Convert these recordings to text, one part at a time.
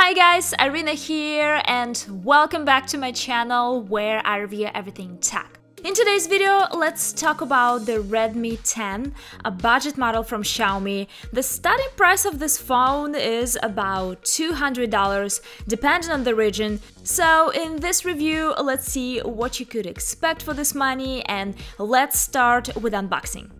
Hi guys, Irina here and welcome back to my channel where I review everything tech. In today's video, let's talk about the Redmi 10, a budget model from Xiaomi. The starting price of this phone is about $200, depending on the region. So in this review, let's see what you could expect for this money, and let's start with unboxing.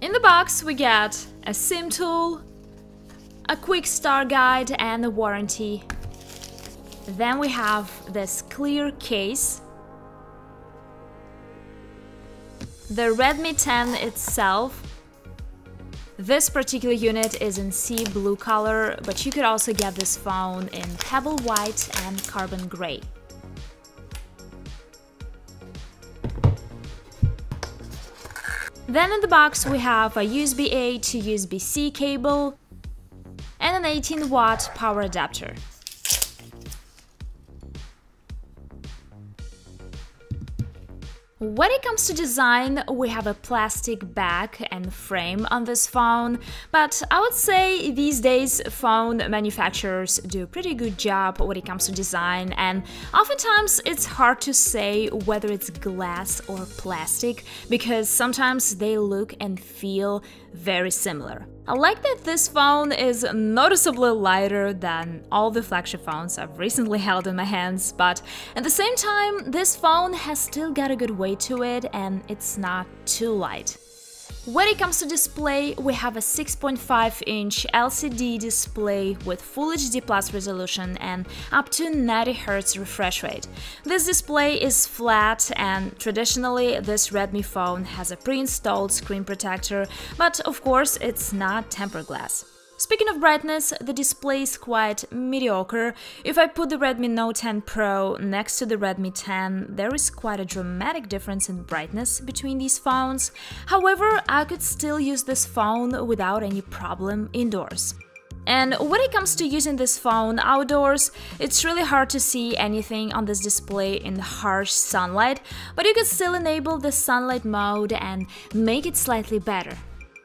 In the box we get a SIM tool, a quick start guide and a warranty. Then we have this clear case, the Redmi 10 itself. This particular unit is in sea blue color, but you could also get this phone in pebble white and carbon gray. Then in the box we have a USB-A to USB-C cable and an 18-watt power adapter. When it comes to design, we have a plastic back and frame on this phone, but I would say these days phone manufacturers do a pretty good job when it comes to design, and oftentimes it's hard to say whether it's glass or plastic because sometimes they look and feel very similar. I like that this phone is noticeably lighter than all the flagship phones I've recently held in my hands, but at the same time, this phone has still got a good weight to it and it's not too light. When it comes to display, we have a 6.5-inch LCD display with Full HD Plus resolution and up to 90 Hz refresh rate. This display is flat, and traditionally this Redmi phone has a pre-installed screen protector, but of course it's not tempered glass. Speaking of brightness, the display is quite mediocre. If I put the Redmi Note 10 Pro next to the Redmi 10, there is quite a dramatic difference in brightness between these phones. However, I could still use this phone without any problem indoors. And when it comes to using this phone outdoors, it's really hard to see anything on this display in harsh sunlight, but you can still enable the sunlight mode and make it slightly better.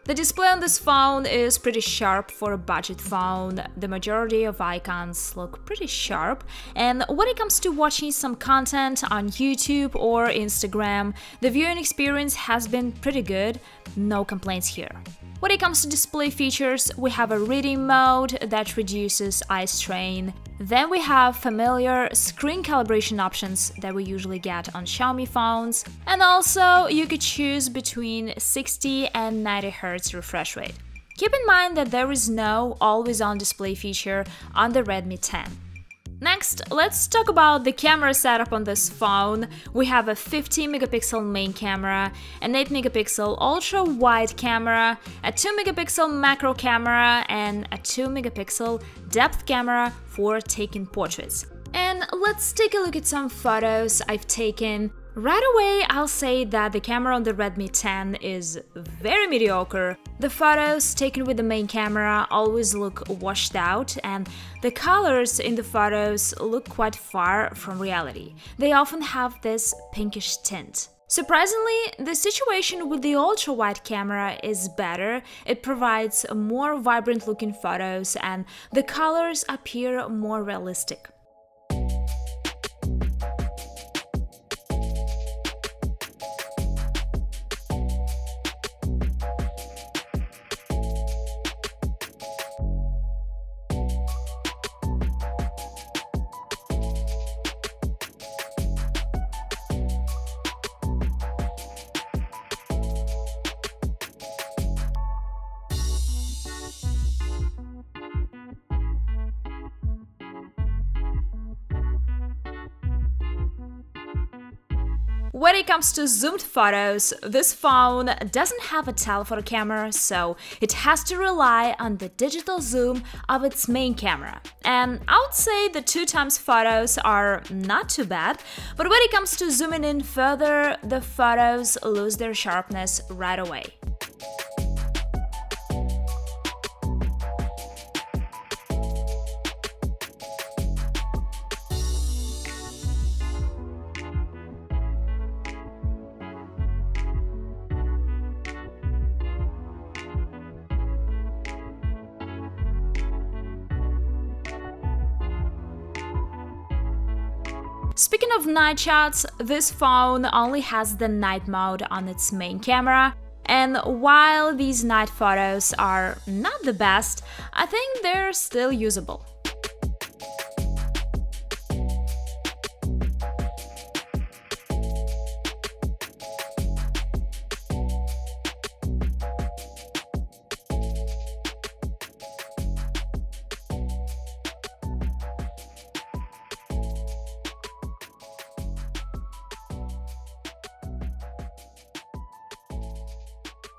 The display on this phone is pretty sharp for a budget phone. The majority of icons look pretty sharp, and when it comes to watching some content on YouTube or Instagram, the viewing experience has been pretty good, no complaints here. When it comes to display features, we have a reading mode that reduces eye strain. Then we have familiar screen calibration options that we usually get on Xiaomi phones. And also, you could choose between 60 and 90 Hz refresh rate. Keep in mind that there is no always-on display feature on the Redmi 10. Next, let's talk about the camera setup on this phone. We have a 50-megapixel main camera, an 8-megapixel ultra-wide camera, a 2-megapixel macro camera, and a 2-megapixel depth camera for taking portraits. And let's take a look at some photos I've taken. Right away, I'll say that the camera on the Redmi 10 is very mediocre. The photos taken with the main camera always look washed out, and the colors in the photos look quite far from reality. They often have this pinkish tint. Surprisingly, the situation with the ultra-wide camera is better. It provides more vibrant-looking photos, and the colors appear more realistic. When it comes to zoomed photos, this phone doesn't have a telephoto camera, so it has to rely on the digital zoom of its main camera. And I would say the 2x photos are not too bad, but when it comes to zooming in further, the photos lose their sharpness right away. Speaking of night shots, this phone only has the night mode on its main camera, and while these night photos are not the best, I think they're still usable.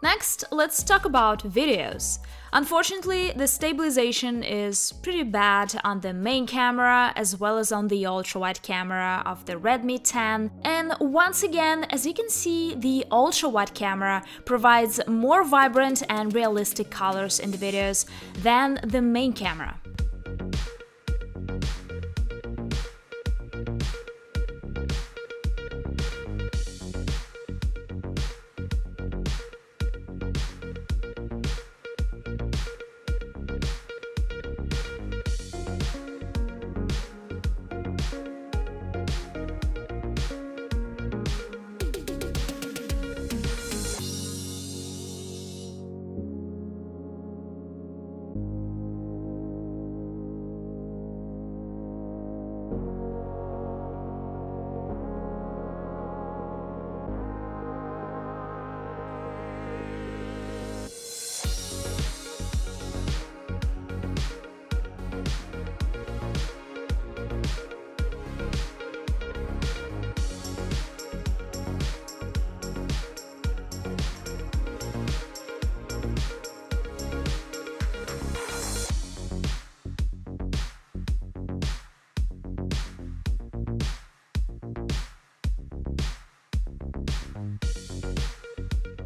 Next, let's talk about videos. Unfortunately, the stabilization is pretty bad on the main camera as well as on the ultra-wide camera of the Redmi 10. And once again, as you can see, the ultra-wide camera provides more vibrant and realistic colors in the videos than the main camera.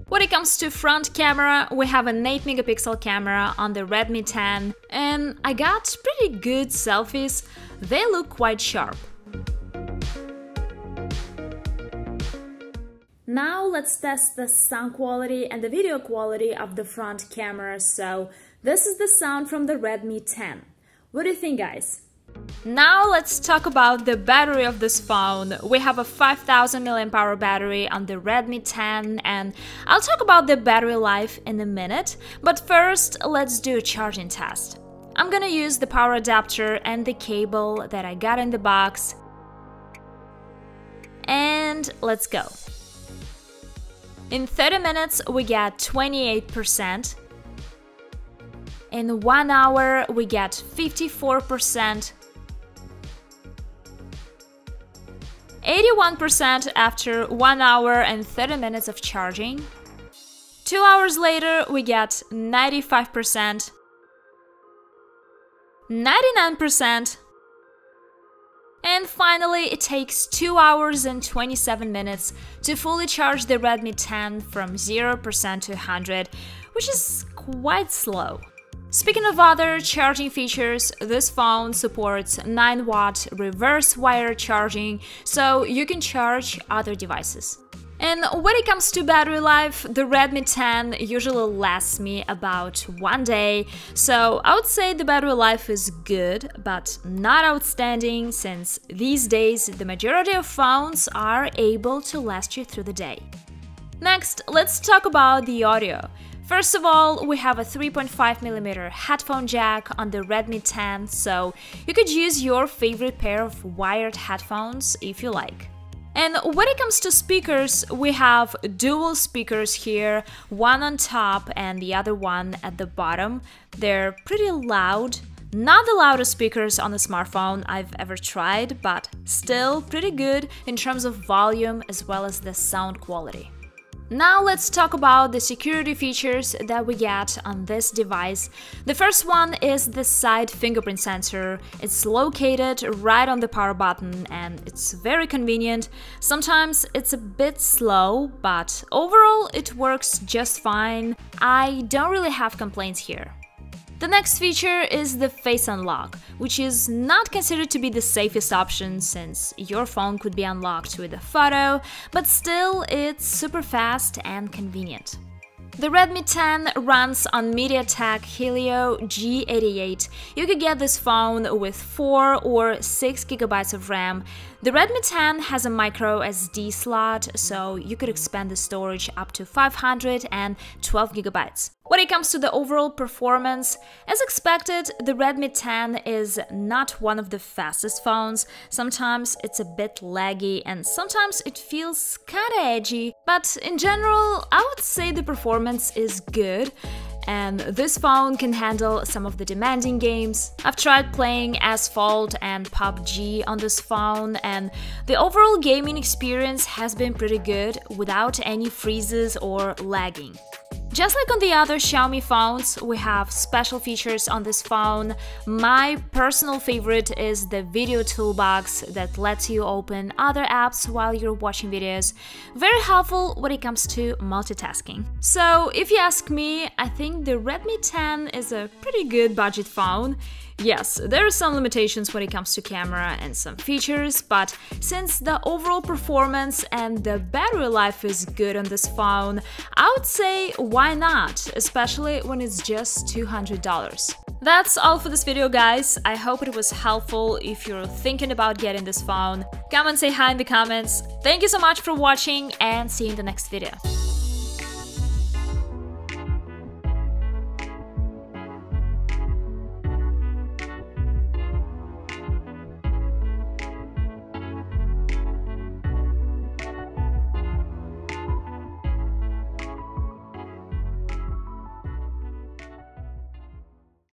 When it comes to front camera, we have an 8-megapixel camera on the Redmi 10, and I got pretty good selfies. They look quite sharp. Now let's test the sound quality and the video quality of the front camera. So this is the sound from the Redmi 10. What do you think, guys? Now let's talk about the battery of this phone. We have a 5000 mAh battery on the Redmi 10, and I'll talk about the battery life in a minute, but first let's do a charging test. I'm gonna use the power adapter and the cable that I got in the box, and let's go. In 30 minutes we get 28%, in 1 hour we get 54%, 81% after 1 hour and 30 minutes of charging. 2 hours later we get 95%, 99%, and finally it takes 2 hours and 27 minutes to fully charge the Redmi 10 from 0% to 100, which is quite slow. Speaking of other charging features, this phone supports 9-watt reverse wire charging, so you can charge other devices. And when it comes to battery life, the Redmi 10 usually lasts me about 1 day, so I would say the battery life is good, but not outstanding, since these days the majority of phones are able to last you through the day. Next, let's talk about the audio. First of all, we have a 3.5mm headphone jack on the Redmi 10, so you could use your favorite pair of wired headphones if you like. And when it comes to speakers, we have dual speakers here, one on top and the other one at the bottom. They're pretty loud. Not the loudest speakers on a smartphone I've ever tried, but still pretty good in terms of volume as well as the sound quality. Now let's talk about the security features that we get on this device. The first one is the side fingerprint sensor. It's located right on the power button and it's very convenient. Sometimes it's a bit slow, but overall it works just fine. I don't really have complaints here. The next feature is the face unlock, which is not considered to be the safest option since your phone could be unlocked with a photo, but still it's super fast and convenient. The Redmi 10 runs on MediaTek Helio G88. You could get this phone with 4 or 6 GB of RAM. The Redmi 10 has a micro SD slot, so you could expand the storage up to 512 GB. When it comes to the overall performance, as expected, the Redmi 10 is not one of the fastest phones. Sometimes it's a bit laggy and sometimes it feels kinda edgy, but in general, I would say the performance is good. And this phone can handle some of the demanding games. I've tried playing Asphalt and PUBG on this phone, and the overall gaming experience has been pretty good without any freezes or lagging. Just like on the other Xiaomi phones, we have special features on this phone. My personal favorite is the video toolbox that lets you open other apps while you're watching videos. Very helpful when it comes to multitasking. So if you ask me, I think the Redmi 10 is a pretty good budget phone. Yes, there are some limitations when it comes to camera and some features, but since the overall performance and the battery life is good on this phone, I would say why not, especially when it's just $200. That's all for this video, guys. I hope it was helpful if you're thinking about getting this phone. Come and say hi in the comments. Thank you so much for watching and see you in the next video.